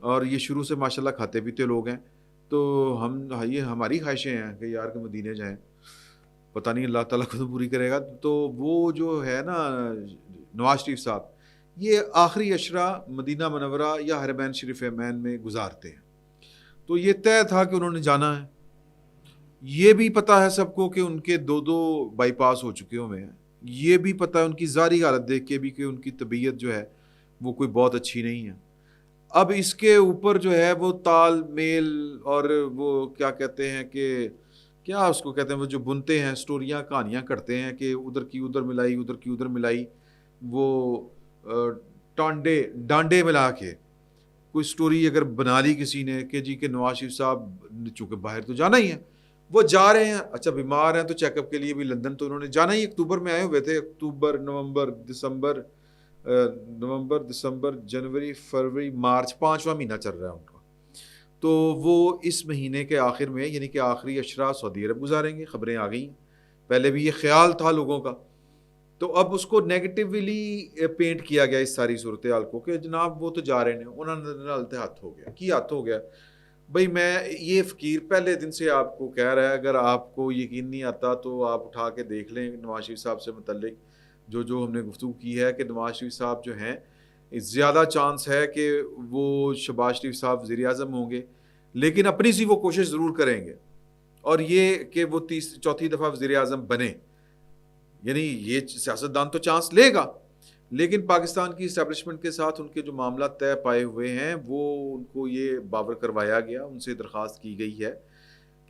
اور یہ شروع سے ماشاءاللہ کھاتے پیتے لوگ ہیں، تو یہ ہماری خواہشیں ہیں کہ یار کہ مدینے جائیں، پتہ نہیں اللہ تعالیٰ کو تو پوری کرے گا۔ تو وہ جو ہے نا نواز شریف صاحب، یہ آخری عشرہ مدینہ منورہ یا حرمین شریفین میں گزارتے ہیں، تو یہ طے تھا کہ انہوں نے جانا ہے۔ یہ بھی پتہ ہے سب کو کہ ان کے 2 بائی پاس ہو چکے ہوئے ہیں، یہ بھی پتہ ہے ان کی ظاہری حالت دیکھ کے بھی کہ ان کی طبیعت جو ہے وہ کوئی بہت اچھی نہیں ہے۔ اب اس کے اوپر جو ہے وہ تال میل اور وہ کیا کہتے ہیں کہ کیا اس کو کہتے ہیں، وہ جو بنتے ہیں سٹوریاں کہانیاں کرتے ہیں کہ ادھر کی ادھر ملائی، ادھر کی ادھر ملائی، وہ ڈانڈے ملا کے کوئی سٹوری اگر بنا لی کسی نے کہ جی کہ نواز شریف صاحب چونکہ باہر تو جانا ہی ہے، وہ جا رہے ہیں، اچھا بیمار ہیں تو چیک اپ کے لیے بھی لندن تو انہوں نے جانا ہی، اکتوبر میں آئے ہوئے تھے، اکتوبر نومبر دسمبر جنوری فروری مارچ، 5واں مہینہ چل رہا ہے ان کا، تو وہ اس مہینے کے آخر میں یعنی کہ آخری عشرہ سعودی عرب گزاریں گے، خبریں آ گئی ہیں، پہلے بھی یہ خیال تھا لوگوں کا، تو اب اس کو نیگیٹیولی پینٹ کیا گیا اس ساری صورتحال کو کہ جناب وہ تو جا رہے ہیں، انہوں نے ہاتھ ہو گیا کی ہاتھ ہو گیا۔ بھائی میں یہ فقیر پہلے دن سے آپ کو کہہ رہا ہے، اگر آپ کو یقین نہیں آتا تو آپ اٹھا کے دیکھ لیں نواز شریف صاحب سے متعلق جو ہم نے گفتگو کی ہے کہ نواز شریف صاحب جو ہیں زیادہ چانس ہے کہ وہ شہباز شریف صاحب وزیر اعظم ہوں گے، لیکن اپنی سی وہ کوشش ضرور کریں گے، اور یہ کہ وہ چوتھی دفعہ وزیر اعظم بنے، یعنی یہ سیاستدان تو چانس لے گا، لیکن پاکستان کی اسٹیبلشمنٹ کے ساتھ ان کے جو معاملات طے پائے ہوئے ہیں وہ ان کو یہ باور کروایا گیا، ان سے درخواست کی گئی ہے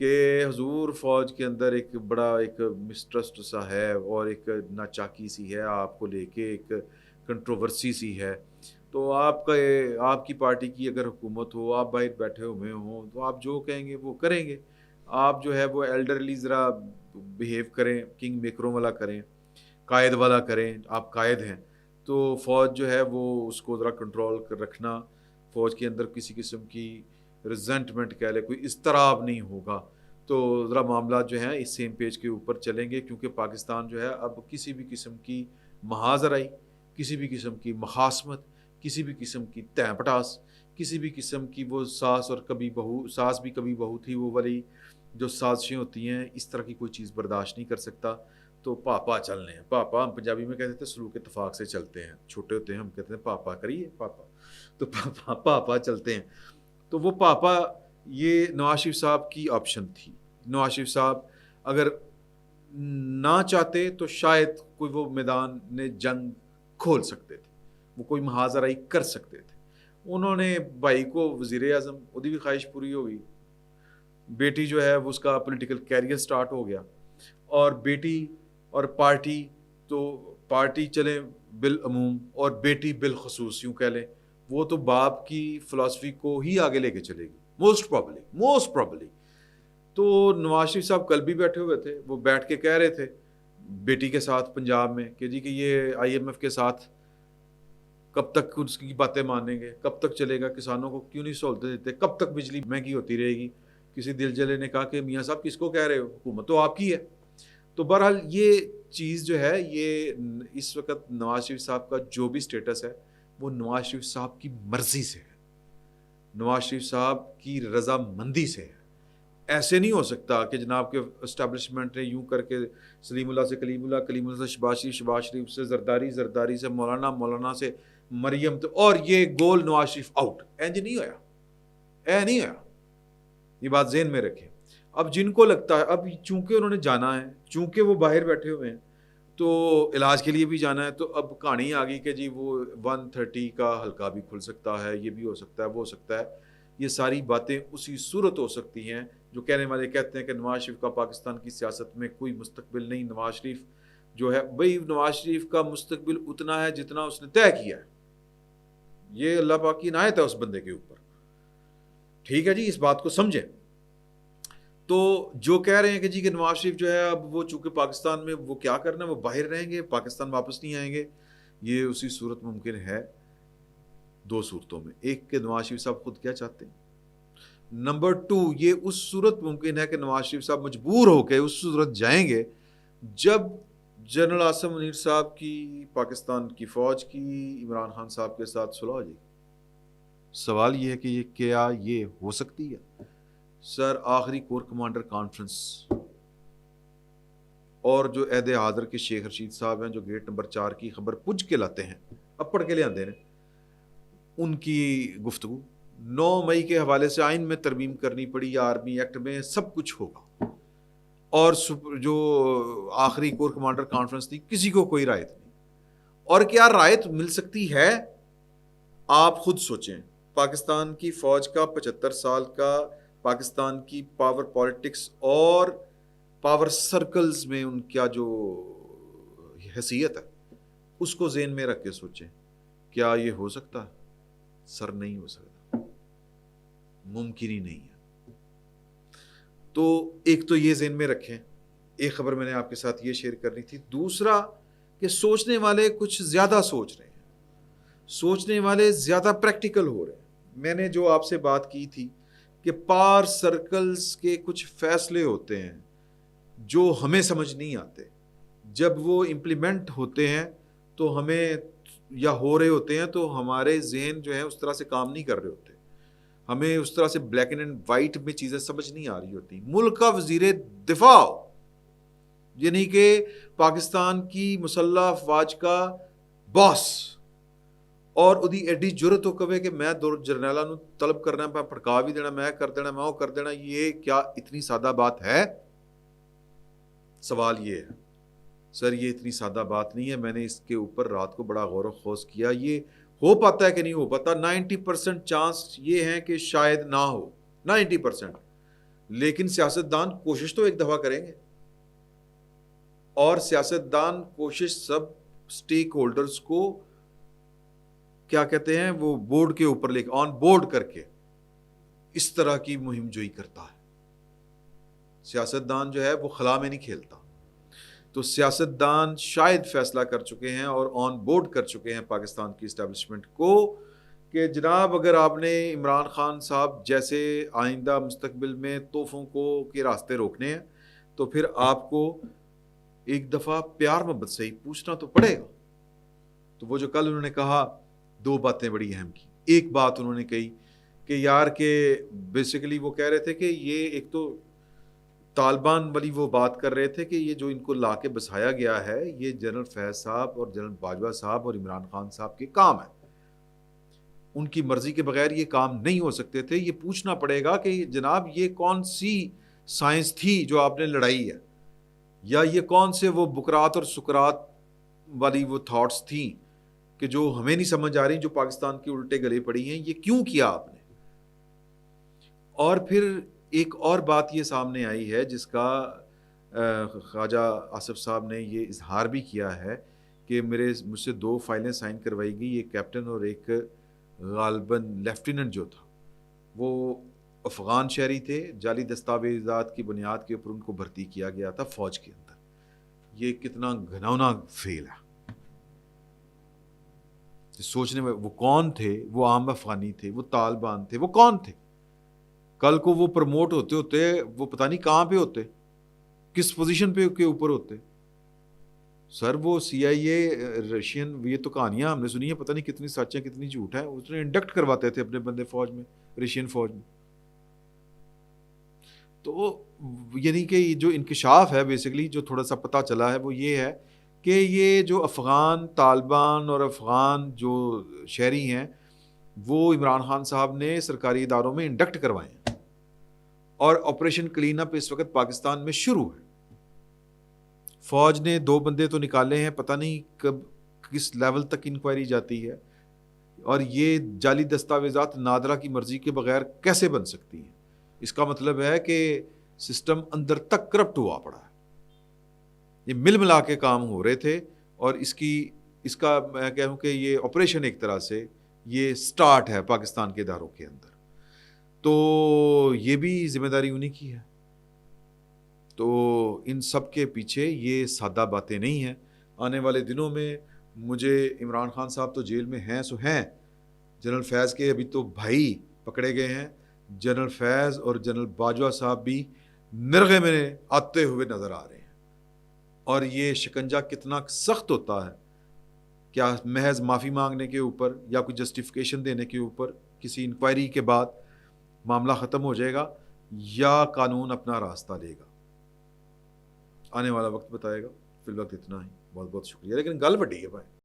کہ حضور فوج کے اندر ایک بڑا ایک مسٹرسٹ سا ہے اور ایک ناچاکی سی ہے، آپ کو لے کے ایک کنٹروورسی سی ہے، تو آپ کی پارٹی کی اگر حکومت ہو، آپ باہر بیٹھے ہوئے ہوں تو آپ جو کہیں گے وہ کریں گے، آپ جو ہے وہ ایلڈرلی ذرا بیہیو کریں، کنگ میکروں والا کریں، قائد والا کریں، آپ قائد ہیں تو فوج جو ہے وہ اس کو ذرا کنٹرول کر رکھنا، فوج کے اندر کسی قسم کی ریزنٹمنٹ کہہ لے، کوئی اضطراب نہیں ہوگا، تو ذرا معاملات جو ہیں اس سیم پیج کے اوپر چلیں گے، کیونکہ پاکستان جو ہے اب کسی بھی قسم کی محاذرائی، کسی بھی قسم کی مخاصمت، کسی بھی قسم کی تہ پٹاس، کسی بھی قسم کی وہ ساس اور کبھی بہو، ساس بھی کبھی بہو تھی وہ والی جو سازشیں ہوتی ہیں، اس طرح کی کوئی چیز برداشت نہیں کر سکتا، تو پاپا چلنے ہیں، پاپا ہم پنجابی میں کہتے تھے سلوک اتفاق سے چلتے ہیں، چھوٹے ہوتے ہیں ہم کہتے ہیں پاپا کریے پاپا، تو پاپا چلتے ہیں، تو وہ پاپا یہ نواز شریف صاحب کی آپشن تھی۔ نواز شریف صاحب اگر نہ چاہتے تو شاید کوئی وہ میدان نے جنگ کھول سکتے تھے، وہ کوئی محاذرائی کر سکتے تھے، انہوں نے بھائی کو وزیر اعظم، وہ بھی خواہش پوری ہو گئی، بیٹی جو ہے وہ اس کا پولیٹیکل کیریئر سٹارٹ ہو گیا، اور بیٹی اور پارٹی، تو پارٹی چلیں بالعموم اور بیٹی بالخصوص یوں کہہ لیں، وہ تو باپ کی فلسفی کو ہی آگے لے کے چلے گی موسٹ پرابلی۔ تو نواز شریف صاحب کل بھی بیٹھے ہوئے تھے، وہ بیٹھ کے کہہ رہے تھے بیٹی کے ساتھ پنجاب میں کہ جی کہ یہ IMF کے ساتھ کب تک اس کی باتیں مانیں گے، کب تک چلے گا، کسانوں کو کیوں نہیں سہولتیں دیتے، کب تک بجلی مہنگی ہوتی رہے گی۔ کسی دل جلے نے کہا کہ میاں صاحب کس کو کہہ رہے ہو، حکومت تو آپ کی ہے۔ تو بہرحال یہ چیز جو ہے یہ اس وقت نواز شریف صاحب کا جو بھی سٹیٹس ہے وہ نواز شریف صاحب کی مرضی سے ہے، نواز شریف صاحب کی رضا مندی سے ہے۔ ایسے نہیں ہو سکتا کہ جناب کے اسٹیبلشمنٹ نے یوں کر کے سلیم اللہ سے کلیم اللہ، کلیم اللہ سے شہباز شریف سے زرداری سے مولانا سے مریم، تو اور یہ گول نواز شریف آؤٹ، اینج نہیں ہویا، یہ بات ذہن میں رکھیں۔ اب جن کو لگتا ہے اب چونکہ انہوں نے جانا ہے، چونکہ وہ باہر بیٹھے ہوئے ہیں تو علاج کے لیے بھی جانا ہے، تو اب کہانی آ گئی کہ جی وہ 130 کا حلقہ بھی کھل سکتا ہے، یہ بھی ہو سکتا ہے، وہ ہو سکتا ہے، یہ ساری باتیں اسی صورت ہو سکتی ہیں جو کہنے والے کہتے ہیں کہ نواز شریف کا پاکستان کی سیاست میں کوئی مستقبل نہیں۔ نواز شریف جو ہے بھائی، نواز شریف کا مستقبل اتنا ہے جتنا اس نے طے کیا ہے، یہ اللہ پاک کی عنایت ہے اس بندے کے اوپر، ٹھیک ہے جی، اس بات کو سمجھیں۔ تو جو کہہ رہے ہیں کہ جی کہ نواز شریف جو ہے اب وہ چونکہ پاکستان میں وہ کیا کرنا ہے، وہ باہر رہیں گے، پاکستان واپس نہیں آئیں گے، یہ اسی صورت ممکن ہے 2 صورتوں میں، ایک کہ نواز شریف صاحب خود کیا چاہتے ہیں، نمبر 2 یہ اس صورت ممکن ہے کہ نواز شریف صاحب مجبور ہو کے اس صورت جائیں گے جب جنرل عاصم منیر صاحب کی، پاکستان کی فوج کی، عمران خان صاحب کے ساتھ صلح ہو جائے گی، سوال یہ ہے کہ یہ کیا یہ ہو سکتی ہے؟ سر آخری کور کمانڈر کانفرنس اور جو عہد حاضر کے شیخ رشید صاحب ہیں جو گیٹ نمبر 4 کی خبر پج کے لاتے ہیں، اب پڑھ کے لے آندے ہیں، ان کی گفتگو 9 مئی کے حوالے سے آئین میں ترمیم کرنی پڑی یا آرمی ایکٹ میں سب کچھ ہوگا، اور جو آخری کور کمانڈر کانفرنس تھی کسی کو کوئی رائت نہیں، اور کیا رائت مل سکتی ہے؟ آپ خود سوچیں، پاکستان کی فوج کا 75 سال کا، پاکستان کی پاور پالیٹکس اور پاور سرکلز میں ان کا جو حیثیت ہے اس کو ذہن میں رکھ کے سوچیں، کیا یہ ہو سکتا ہے؟ سر نہیں ہو سکتا، ممکن ہی نہیں ہے۔ تو ایک تو یہ ذہن میں رکھیں، ایک خبر میں نے آپ کے ساتھ یہ شیئر کرنی تھی۔ دوسرا کہ سوچنے والے کچھ زیادہ سوچ رہے ہیں، سوچنے والے زیادہ پریکٹیکل ہو رہے ہیں۔ میں نے جو آپ سے بات کی تھی کہ پاور سرکلز کے کچھ فیصلے ہوتے ہیں جو ہمیں سمجھ نہیں آتے، جب وہ امپلیمنٹ ہوتے ہیں تو ہمیں یا ہو رہے ہوتے ہیں تو ہمارے ذہن جو ہے اس طرح سے کام نہیں کر رہے ہوتے، ہمیں اس طرح سے بلیک اینڈ وائٹ میں چیزیں سمجھ نہیں آ رہی ہوتی۔ ملک کا وزیر دفاع یعنی کہ پاکستان کی مسلح افواج کا باس، اور ادی ایڈی جرت ہو کبے کہ میں دو جرنیلاں نو طلب کرنا، میں پھڑکا بھی دینا، میں کر دینا، میں وہ کر دینا، یہ کیا اتنی سادہ بات ہے؟ سوال یہ ہے سر، یہ اتنی سادہ بات نہیں ہے۔ میں نے اس کے اوپر رات کو بڑا غور و خوض کیا، یہ ہو پاتا ہے کہ نہیں ہو پاتا؟ 90% چانس یہ ہے کہ شاید نہ ہو، 90%، لیکن سیاستدان کوشش تو ایک دفعہ کریں گے، اور سیاستدان کوشش سب سٹیک ہولڈرز کو کیا کہتے ہیں وہ بورڈ کے اوپر لے کے آن بورڈ کر کے اس طرح کی مہم جوئی کرتا ہے۔ سیاستدان جو ہے وہ خلا میں نہیں کھیلتا، تو سیاستدان شاید فیصلہ کر چکے ہیں اور آن بورڈ کر چکے ہیں پاکستان کی اسٹیبلشمنٹ کو کہ جناب اگر آپ نے عمران خان صاحب جیسے آئندہ مستقبل میں تحفوں کو کے راستے روکنے ہیں تو پھر آپ کو ایک دفعہ پیار محبت سے ہی پوچھنا تو پڑے گا۔ تو وہ جو کل انہوں نے کہا، دو باتیں بڑی اہم کی۔ ایک بات انہوں نے کہی کہ یار کہ بیسیکلی وہ کہہ رہے تھے کہ یہ ایک تو طالبان والی وہ بات کر رہے تھے کہ یہ جو ان کو لا کے بسایا گیا ہے یہ جنرل فیض صاحب اور جنرل باجوہ صاحب اور عمران خان صاحب کے کام ہے، ان کی مرضی کے بغیر یہ کام نہیں ہو سکتے تھے۔ یہ پوچھنا پڑے گا کہ جناب یہ کون سی سائنس تھی جو آپ نے لڑائی ہے، یا یہ کون سے وہ بکرات اور سکرات والی وہ تھاٹس تھیں کہ جو ہمیں نہیں سمجھ آ رہی، جو پاکستان کی الٹے گلے پڑی ہیں، یہ کیوں کیا آپ نے؟ اور پھر ایک اور بات یہ سامنے آئی ہے جس کا خواجہ آصف صاحب نے یہ اظہار بھی کیا ہے کہ مجھ سے 2 فائلیں سائن کروائی گئی، ایک کیپٹن اور ایک غالباً لیفٹیننٹ جو تھا، وہ افغان شہری تھے، جعلی دستاویزات کی بنیاد کے اوپر ان کو بھرتی کیا گیا تھا فوج کے اندر۔ یہ کتنا گھناؤنا فیل ہے، سوچنے میں وہ کون تھے؟ وہ عام افغانی تھے، وہ طالبان تھے، وہ کون تھے؟ کل کو وہ پروموٹ ہوتے ہوتے وہ پتہ نہیں کہاں پہ ہوتے، کس پوزیشن پہ کے اوپر ہوتے۔ سر وہ سی آئی اے رشین، یہ تو کہانیاں ہم نے سنی ہیں، پتہ نہیں کتنی سچ ہیں کتنی جھوٹ ہے، اس نے انڈکٹ کرواتے تھے اپنے بندے فوج میں، رشین فوج میں۔ تو یعنی کہ جو انکشاف ہے بیسیکلی جو تھوڑا سا پتہ چلا ہے وہ یہ ہے کہ یہ جو افغان طالبان اور افغان جو شہری ہیں وہ عمران خان صاحب نے سرکاری اداروں میں انڈکٹ کروائے ہیں، اور آپریشن کلین اپ اس وقت پاکستان میں شروع ہے۔ فوج نے 2 بندے تو نکالے ہیں، پتہ نہیں کب کس لیول تک انکوائری جاتی ہے، اور یہ جعلی دستاویزات نادرہ کی مرضی کے بغیر کیسے بن سکتی ہیں؟ اس کا مطلب ہے کہ سسٹم اندر تک کرپٹ ہوا پڑا ہے، یہ مل ملا کے کام ہو رہے تھے، اور اس کا میں کہوں کہ یہ آپریشن ایک طرح سے یہ سٹارٹ ہے پاکستان کے اداروں کے اندر، تو یہ بھی ذمہ داری انہی کی ہے۔ تو ان سب کے پیچھے یہ سادہ باتیں نہیں ہیں۔ آنے والے دنوں میں مجھے عمران خان صاحب تو جیل میں ہیں سو ہیں، جنرل فیض کے ابھی تو بھائی پکڑے گئے ہیں، جنرل فیض اور جنرل باجوہ صاحب بھی مرغے میں آتے ہوئے نظر آ رہے ہیں، اور یہ شکنجہ کتنا سخت ہوتا ہے، کیا محض معافی مانگنے کے اوپر یا کوئی جسٹیفیکیشن دینے کے اوپر کسی انکوائری کے بعد معاملہ ختم ہو جائے گا یا قانون اپنا راستہ لے گا؟ آنے والا وقت بتائے گا. فی الوقت اتنا ہی. بہت بہت شکریہ. لیکن گل وڈی ہے بھائی.